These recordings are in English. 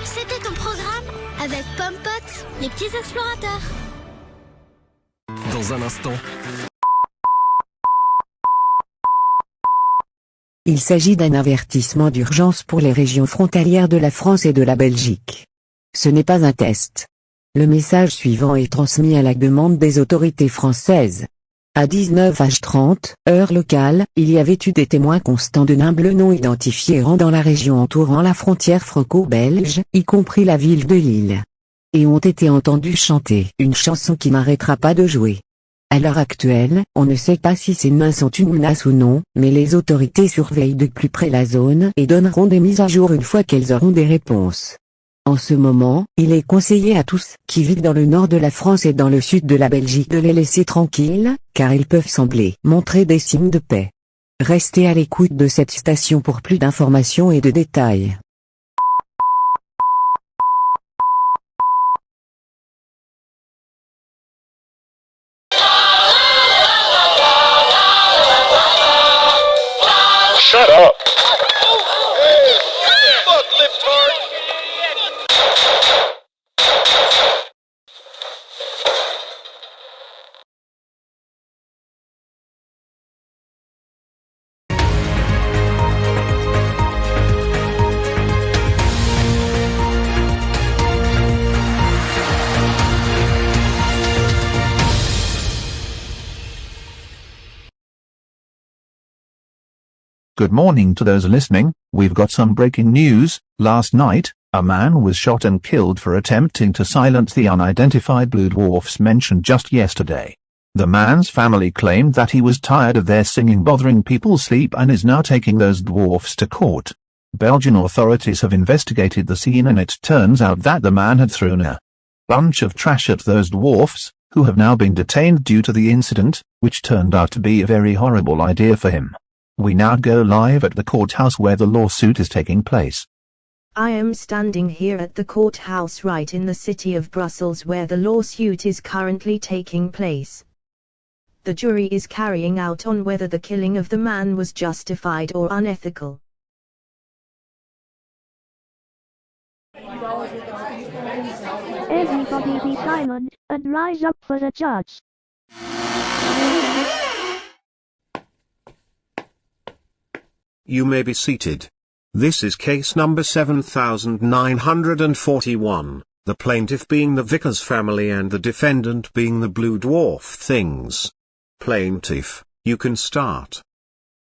C'était ton programme avec Pompot, les petits explorateurs. Dans un instant. Il s'agit d'un avertissement d'urgence pour les régions frontalières de la France et de la Belgique. Ce n'est pas un test. Le message suivant est transmis à la demande des autorités françaises. À 19h30, heure locale, il y avait eu des témoins constants de nains bleus non identifiés errant dans la région entourant la frontière franco-belge, y compris la ville de Lille. Et ont été entendus chanter une chanson qui n'arrêtera pas de jouer. À l'heure actuelle, on ne sait pas si ces nains sont une menace ou non, mais les autorités surveillent de plus près la zone et donneront des mises à jour une fois qu'elles auront des réponses. En ce moment, il est conseillé à tous qui vivent dans le nord de la France et dans le sud de la Belgique de les laisser tranquilles, car ils peuvent sembler montrer des signes de paix. Restez à l'écoute de cette station pour plus d'informations et de détails. Shut up! Good morning to those listening. We've got some breaking news. Last night, a man was shot and killed for attempting to silence the unidentified blue dwarfs mentioned just yesterday. The man's family claimed that he was tired of their singing bothering people's sleep and is now taking those dwarfs to court. Belgian authorities have investigated the scene and it turns out that the man had thrown a bunch of trash at those dwarfs, who have now been detained due to the incident, which turned out to be a very horrible idea for him. We now go live at the courthouse where the lawsuit is taking place. I am standing here at the courthouse right in the city of Brussels where the lawsuit is currently taking place. The jury is carrying out on whether the killing of the man was justified or unethical. Everybody be silent, and rise up for the judge. You may be seated. This is case number 7941, the plaintiff being the Vickers family and the defendant being the Blue Dwarf Things. Plaintiff, you can start.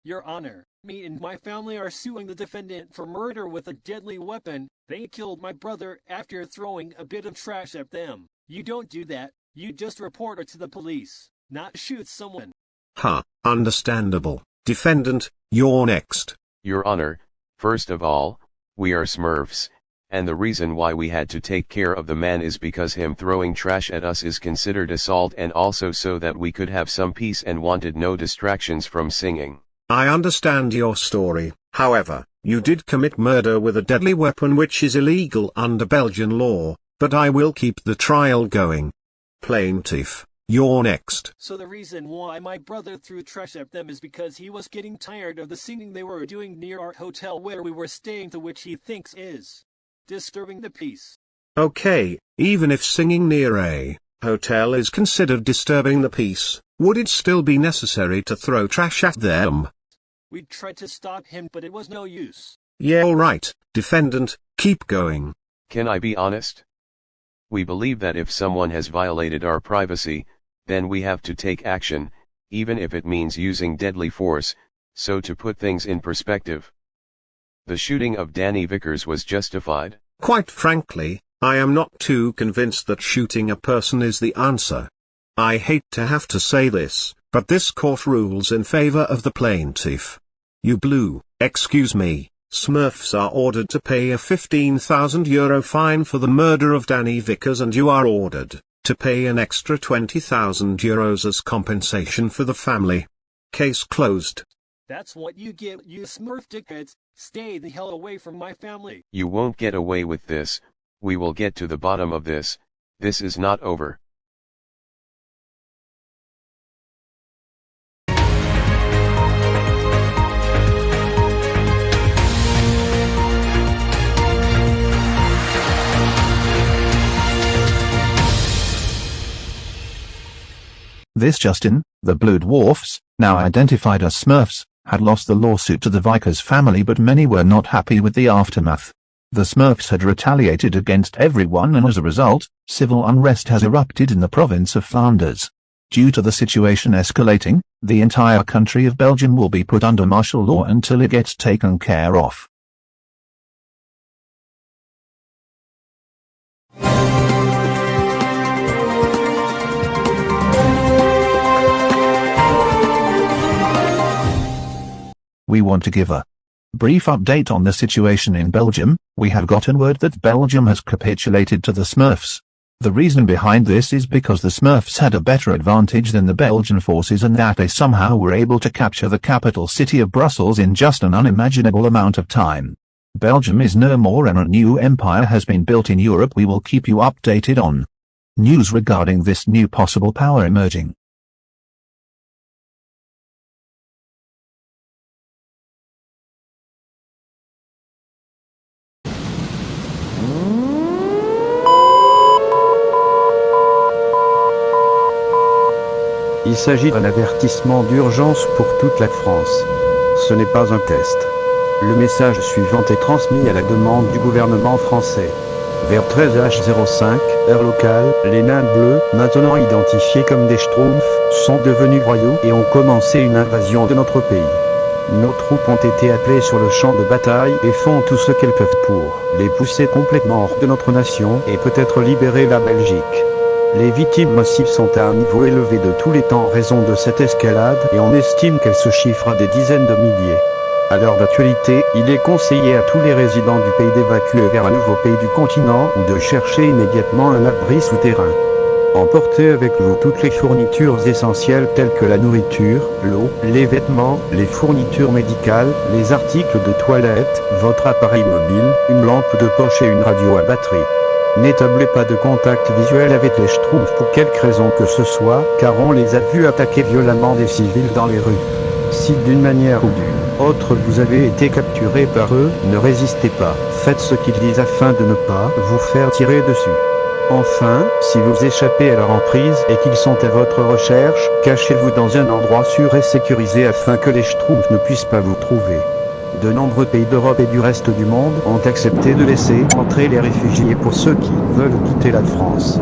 Your Honor, me and my family are suing the defendant for murder with a deadly weapon. They killed my brother after throwing a bit of trash at them. You don't do that, you just report it to the police, not shoot someone. Understandable. Defendant, you're next. Your Honor, first of all, we are Smurfs, and the reason why we had to take care of the man is because him throwing trash at us is considered assault and also so that we could have some peace and wanted no distractions from singing. I understand your story, however, you did commit murder with a deadly weapon which is illegal under Belgian law, but I will keep the trial going. Plaintiff, you're next. So the reason why my brother threw trash at them is because he was getting tired of the singing they were doing near our hotel where we were staying, to which he thinks is disturbing the peace. Okay, even if singing near a hotel is considered disturbing the peace, would it still be necessary to throw trash at them? We tried to stop him but it was no use. Yeah, alright, defendant, keep going. Can I be honest? We believe that if someone has violated our privacy, then we have to take action, even if it means using deadly force. So to put things in perspective, the shooting of Danny Vickers was justified? Quite frankly, I am not too convinced that shooting a person is the answer. I hate to have to say this, but this court rules in favor of the plaintiff. You Smurfs are ordered to pay a €15,000 fine for the murder of Danny Vickers, and you are ordered to pay an extra €20,000 as compensation for the family. Case closed. That's what you get, you Smurf dickheads. Stay the hell away from my family. You won't get away with this. We will get to the bottom of this. This is not over. This Justin, the Blue Dwarfs, now identified as Smurfs, had lost the lawsuit to the Vickers family, but many were not happy with the aftermath. The Smurfs had retaliated against everyone, and as a result, civil unrest has erupted in the province of Flanders. Due to the situation escalating, the entire country of Belgium will be put under martial law until it gets taken care of. We want to give a brief update on the situation in Belgium. We have gotten word that Belgium has capitulated to the Smurfs. The reason behind this is because the Smurfs had a better advantage than the Belgian forces, and that they somehow were able to capture the capital city of Brussels in just an unimaginable amount of time. Belgium is no more, and a new empire has been built in Europe. We will keep you updated on news regarding this new possible power emerging. Il s'agit d'un avertissement d'urgence pour toute la France. Ce n'est pas un test. Le message suivant est transmis à la demande du gouvernement français. Vers 13h05, heure locale, les nains bleus, maintenant identifiés comme des Schtroumpfs, sont devenus royaux et ont commencé une invasion de notre pays. Nos troupes ont été appelées sur le champ de bataille et font tout ce qu'elles peuvent pour les pousser complètement hors de notre nation et peut-être libérer la Belgique. Les victimes massives sont à un niveau élevé de tous les temps en raison de cette escalade, et on estime qu'elles se chiffrent à des dizaines de milliers. À l'heure d'actualité, il est conseillé à tous les résidents du pays d'évacuer vers un nouveau pays du continent ou de chercher immédiatement un abri souterrain. Emportez avec vous toutes les fournitures essentielles telles que la nourriture, l'eau, les vêtements, les fournitures médicales, les articles de toilette, votre appareil mobile, une lampe de poche et une radio à batterie. N'établez pas de contact visuel avec les Schtroumpfs pour quelque raison que ce soit, car on les a vus attaquer violemment des civils dans les rues. Si d'une manière ou d'une autre vous avez été capturé par eux, ne résistez pas, faites ce qu'ils disent afin de ne pas vous faire tirer dessus. Enfin, si vous échappez à leur emprise et qu'ils sont à votre recherche, cachez-vous dans un endroit sûr et sécurisé afin que les Schtroumpfs ne puissent pas vous trouver. De nombreux pays d'Europe et du reste du monde ont accepté de laisser entrer les réfugiés pour ceux qui veulent quitter la France.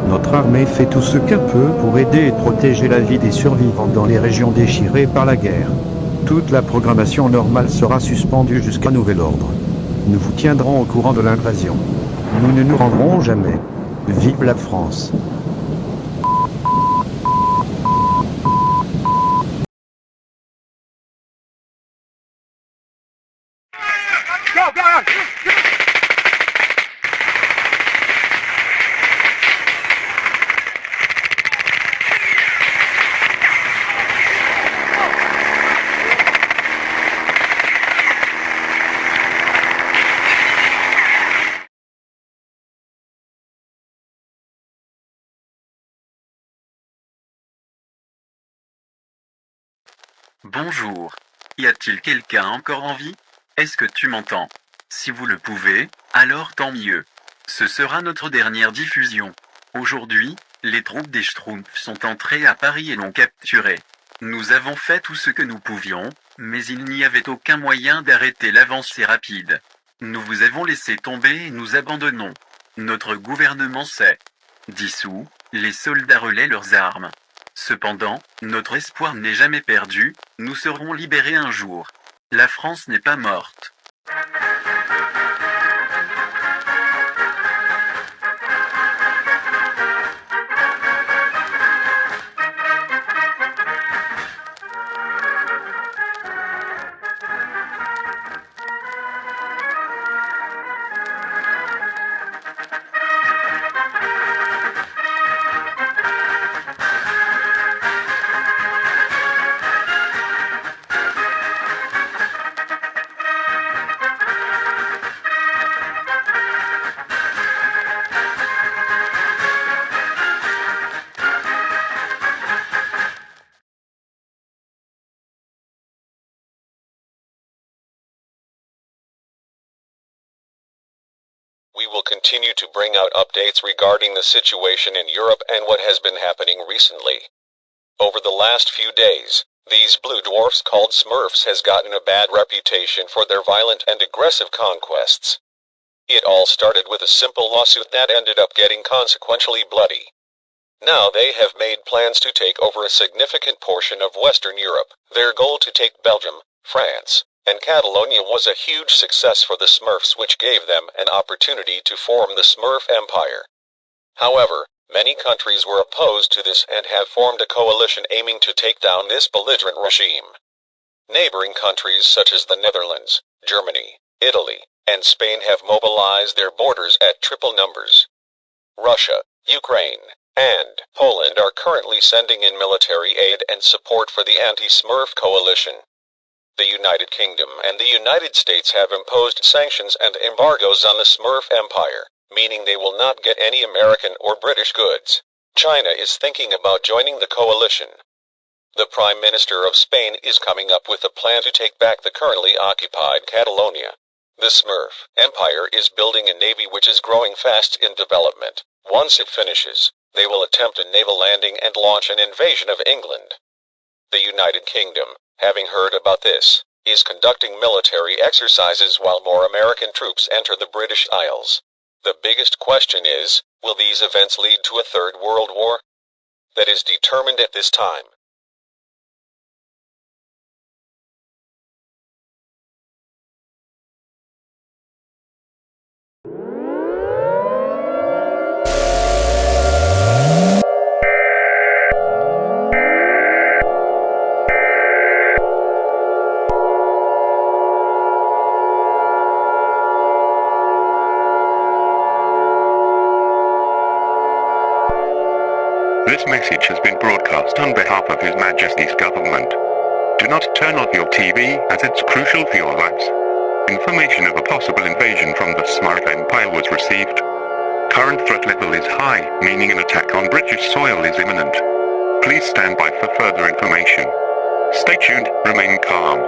Notre armée fait tout ce qu'elle peut pour aider et protéger la vie des survivants dans les régions déchirées par la guerre. Toute la programmation normale sera suspendue jusqu'à nouvel ordre. Nous vous tiendrons au courant de l'invasion. Nous ne nous rendrons jamais. Vive la France! Bonjour. Y a-t-il quelqu'un encore en vie? Est-ce que tu m'entends? Si vous le pouvez, alors tant mieux. Ce sera notre dernière diffusion. Aujourd'hui, les troupes des Schtroumpfs sont entrées à Paris et l'ont capturé. Nous avons fait tout ce que nous pouvions, mais il n'y avait aucun moyen d'arrêter l'avancée rapide. Nous vous avons laissé tomber et nous abandonnons. Notre gouvernement s'est dissous, les soldats relaient leurs armes. Cependant, notre espoir n'est jamais perdu, nous serons libérés un jour. La France n'est pas morte. We will continue to bring out updates regarding the situation in Europe and what has been happening recently. Over the last few days, these blue dwarfs called Smurfs has gotten a bad reputation for their violent and aggressive conquests. It all started with a simple lawsuit that ended up getting consequentially bloody. Now they have made plans to take over a significant portion of Western Europe. Their goal to take Belgium, France, and Catalonia was a huge success for the Smurfs, which gave them an opportunity to form the Smurf Empire. However, many countries were opposed to this and have formed a coalition aiming to take down this belligerent regime. Neighboring countries such as the Netherlands, Germany, Italy, and Spain have mobilized their borders at triple numbers. Russia, Ukraine, and Poland are currently sending in military aid and support for the anti-Smurf coalition. The United Kingdom and the United States have imposed sanctions and embargoes on the Smurf Empire, meaning they will not get any American or British goods. China is thinking about joining the coalition. The Prime Minister of Spain is coming up with a plan to take back the currently occupied Catalonia. The Smurf Empire is building a navy which is growing fast in development. Once it finishes, they will attempt a naval landing and launch an invasion of England. The United Kingdom, having heard about this, is conducting military exercises while more American troops enter the British Isles. The biggest question is, will these events lead to a third world war? That is determined at this time. This message has been broadcast on behalf of His Majesty's government. Do not turn off your TV as it's crucial for your lives. Information of a possible invasion from the Smurf Empire was received. Current threat level is high, meaning an attack on British soil is imminent. Please stand by for further information. Stay tuned, remain calm.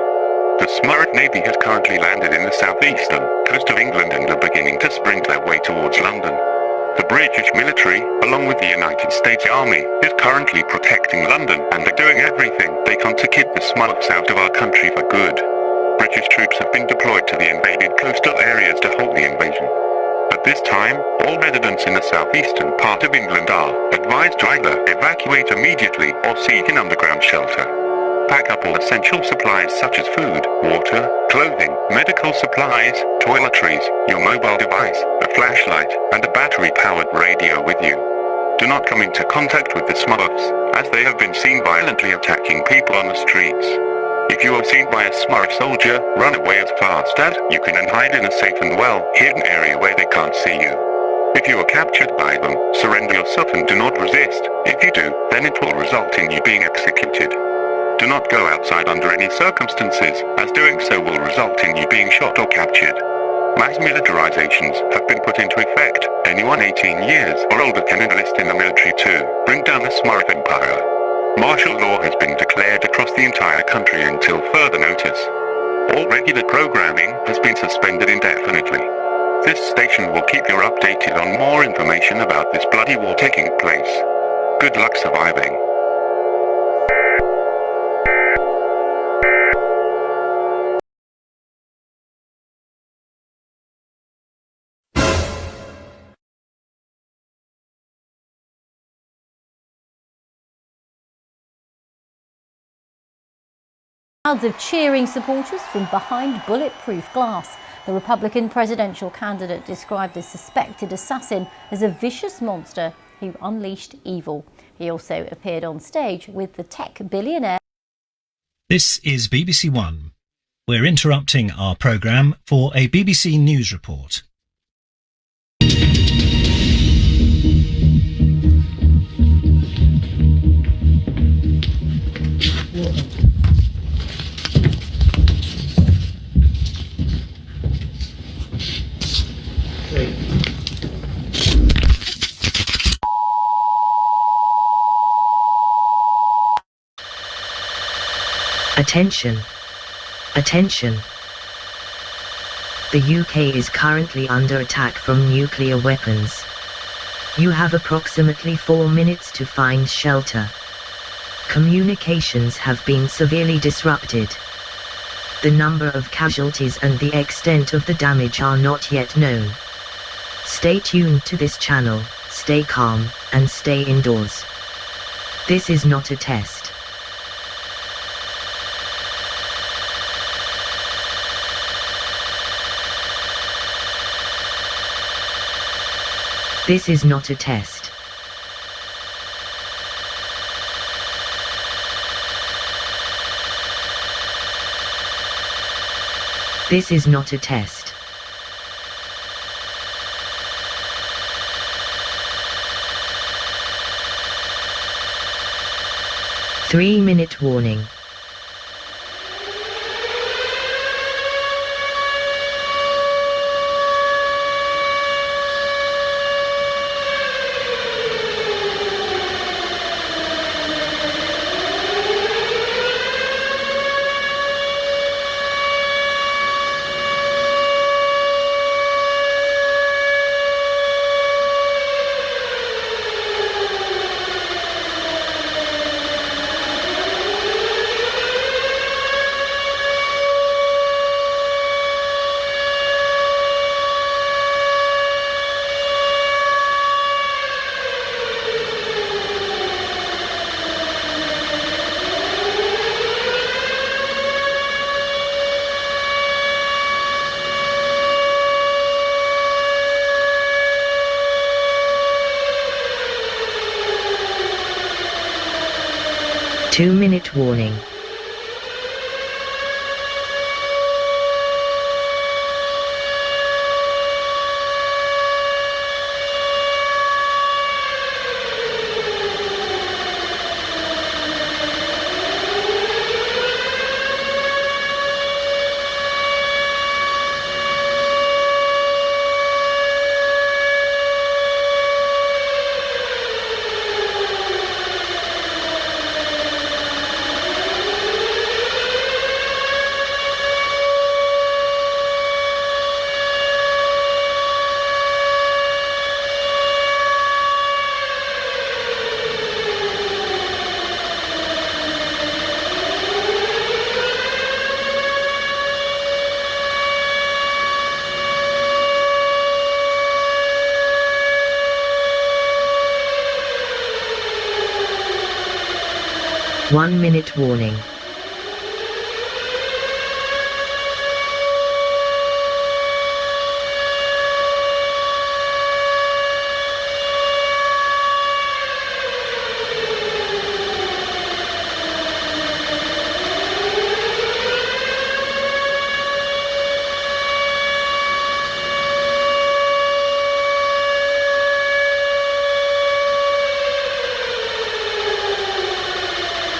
The Smurf Navy has currently landed in the southeastern coast of England and are beginning to sprint their way towards London. The British military, along with the United States Army, is currently protecting London and are doing everything they can to keep the Smurfs out of our country for good. British troops have been deployed to the invaded coastal areas to halt the invasion. At this time, all residents in the southeastern part of England are advised to either evacuate immediately or seek an underground shelter. Pack up all essential supplies such as food, water, clothing, medical supplies, toiletries, your mobile device, a flashlight, and a battery-powered radio with you. Do not come into contact with the Smurfs, as they have been seen violently attacking people on the streets. If you are seen by a Smurf soldier, run away as fast as you can and hide in a safe and well-hidden area where they can't see you. If you are captured by them, surrender yourself and do not resist. If you do, then it will result in you being executed. Do not go outside under any circumstances, as doing so will result in you being shot or captured. Mass militarizations have been put into effect. Anyone 18 years or older can enlist in the military to bring down the Smurf Empire. Martial law has been declared across the entire country until further notice. All regular programming has been suspended indefinitely. This station will keep you updated on more information about this bloody war taking place. Good luck surviving. Crowds of cheering supporters from behind bulletproof glass. The Republican presidential candidate described the suspected assassin as a vicious monster who unleashed evil. He also appeared on stage with the tech billionaire. This is BBC One. We're interrupting our programme for a BBC News report. Attention. Attention. The UK is currently under attack from nuclear weapons. You have approximately 4 minutes to find shelter. Communications have been severely disrupted. The number of casualties and the extent of the damage are not yet known. Stay tuned to this channel, stay calm, and stay indoors. This is not a test. This is not a test. This is not a test. Three-minute warning. Two-minute warning. One-minute warning.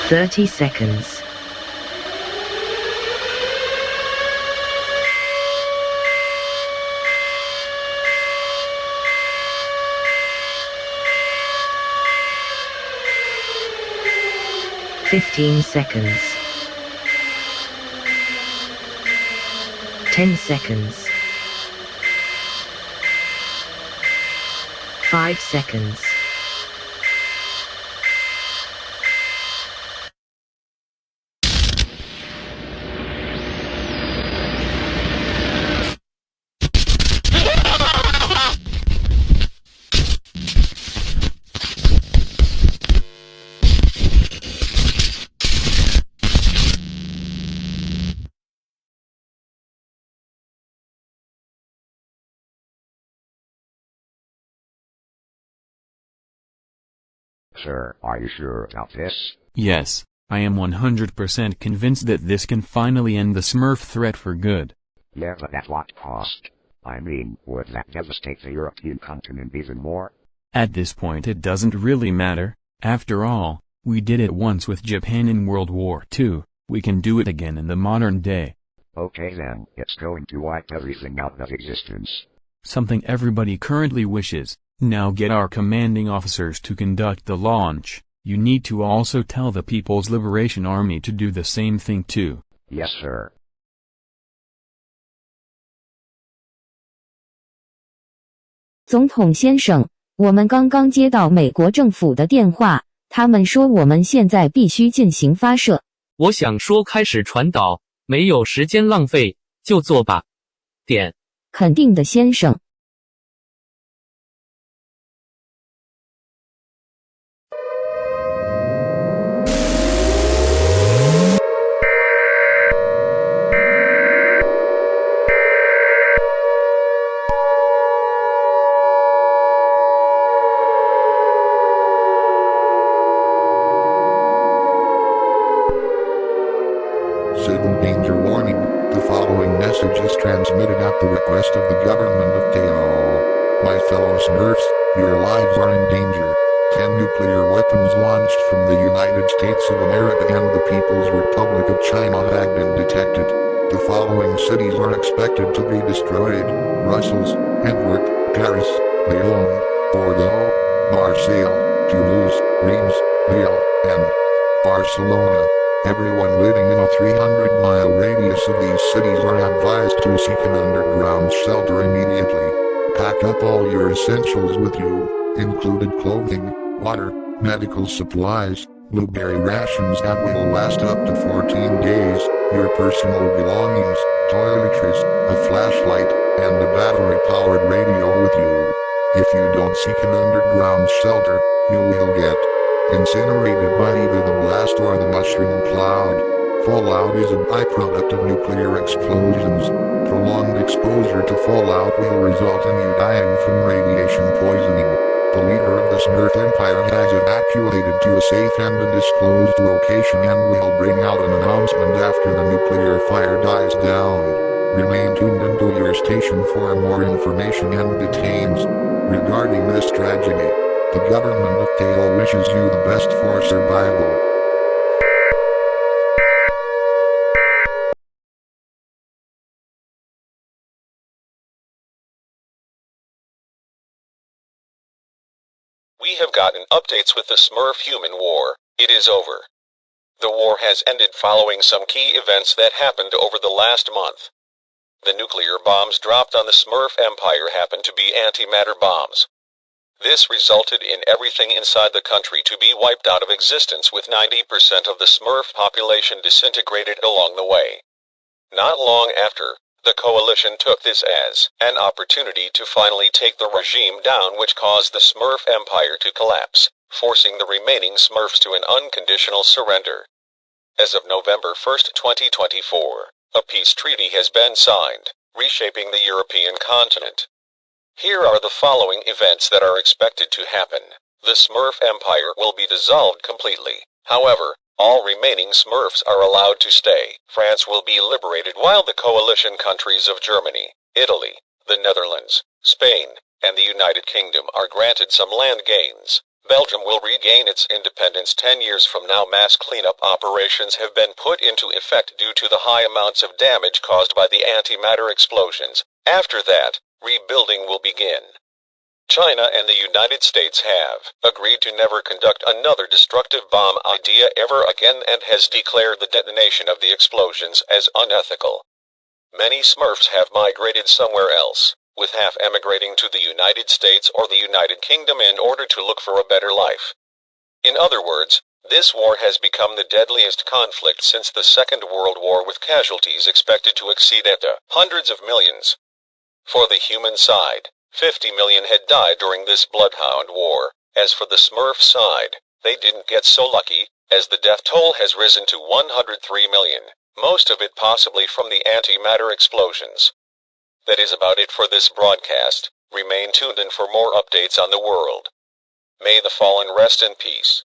Thirty seconds. Fifteen seconds. 10 seconds. 5 seconds. Sir, are you sure about this? Yes, I am 100% convinced that this can finally end the Smurf threat for good. Yeah, but at what cost? I mean, would that devastate the European continent even more? At this point it doesn't really matter. After all, we did it once with Japan in World War II, we can do it again in the modern day. Okay then, it's going to wipe everything out of existence. Something everybody currently wishes. Now get our commanding officers to conduct the launch. You need to also tell the People's Liberation Army to do the same thing too. Yes, sir. 总统先生，我们刚刚接到美国政府的电话，他们说我们现在必须进行发射。我想说开始传导，没有时间浪费，就做吧。点。肯定的，先生。Signal danger warning. The following message is transmitted at the request of the government of Teo. My fellow Smurfs, your lives are in danger. 10 nuclear weapons launched from the United States of America and the People's Republic of China have been detected. The following cities are expected to be destroyed: Brussels, Antwerp, Paris, Lyon, Bordeaux, Marseille, Toulouse, Reims, Lille, and Barcelona. Everyone living in a 300-mile radius of these cities are advised to seek an underground shelter immediately. Pack up all your essentials with you, included clothing, water, medical supplies, blueberry rations that will last up to 14 days, your personal belongings, toiletries, a flashlight, and a battery-powered radio with you. If you don't seek an underground shelter, you will get incinerated by either the blast or the mushroom cloud. Fallout is a byproduct of nuclear explosions. Prolonged exposure to fallout will result in you dying from radiation poisoning. The leader of the Smurf Empire has evacuated to a safe and undisclosed location and will bring out an announcement after the nuclear fire dies down. Remain tuned into your station for more information and details regarding this tragedy. The government of Teo wishes you the best for survival. We have gotten updates with the Smurf-human war. It is over. The war has ended following some key events that happened over the last month. The nuclear bombs dropped on the Smurf Empire happened to be antimatter bombs. This resulted in everything inside the country to be wiped out of existence, with 90% of the Smurf population disintegrated along the way. Not long after, the coalition took this as an opportunity to finally take the regime down, which caused the Smurf Empire to collapse, forcing the remaining Smurfs to an unconditional surrender. As of November 1, 2024, a peace treaty has been signed, reshaping the European continent. Here are the following events that are expected to happen. The Smurf Empire will be dissolved completely. However, all remaining Smurfs are allowed to stay. France will be liberated, while the coalition countries of Germany, Italy, the Netherlands, Spain, and the United Kingdom are granted some land gains. Belgium will regain its independence 10 years from now. Mass cleanup operations have been put into effect due to the high amounts of damage caused by the antimatter explosions. After that, rebuilding will begin. China and the United States have agreed to never conduct another destructive bomb idea ever again and has declared the detonation of the explosions as unethical. Many Smurfs have migrated somewhere else, with half emigrating to the United States or the United Kingdom in order to look for a better life. In other words, this war has become the deadliest conflict since the Second World War, with casualties expected to exceed at the hundreds of millions. For the human side, 50 million had died during this bloodhound war. As for the Smurf side, they didn't get so lucky, as the death toll has risen to 103 million, most of it possibly from the antimatter explosions. That is about it for this broadcast. Remain tuned in for more updates on the world. May the fallen rest in peace.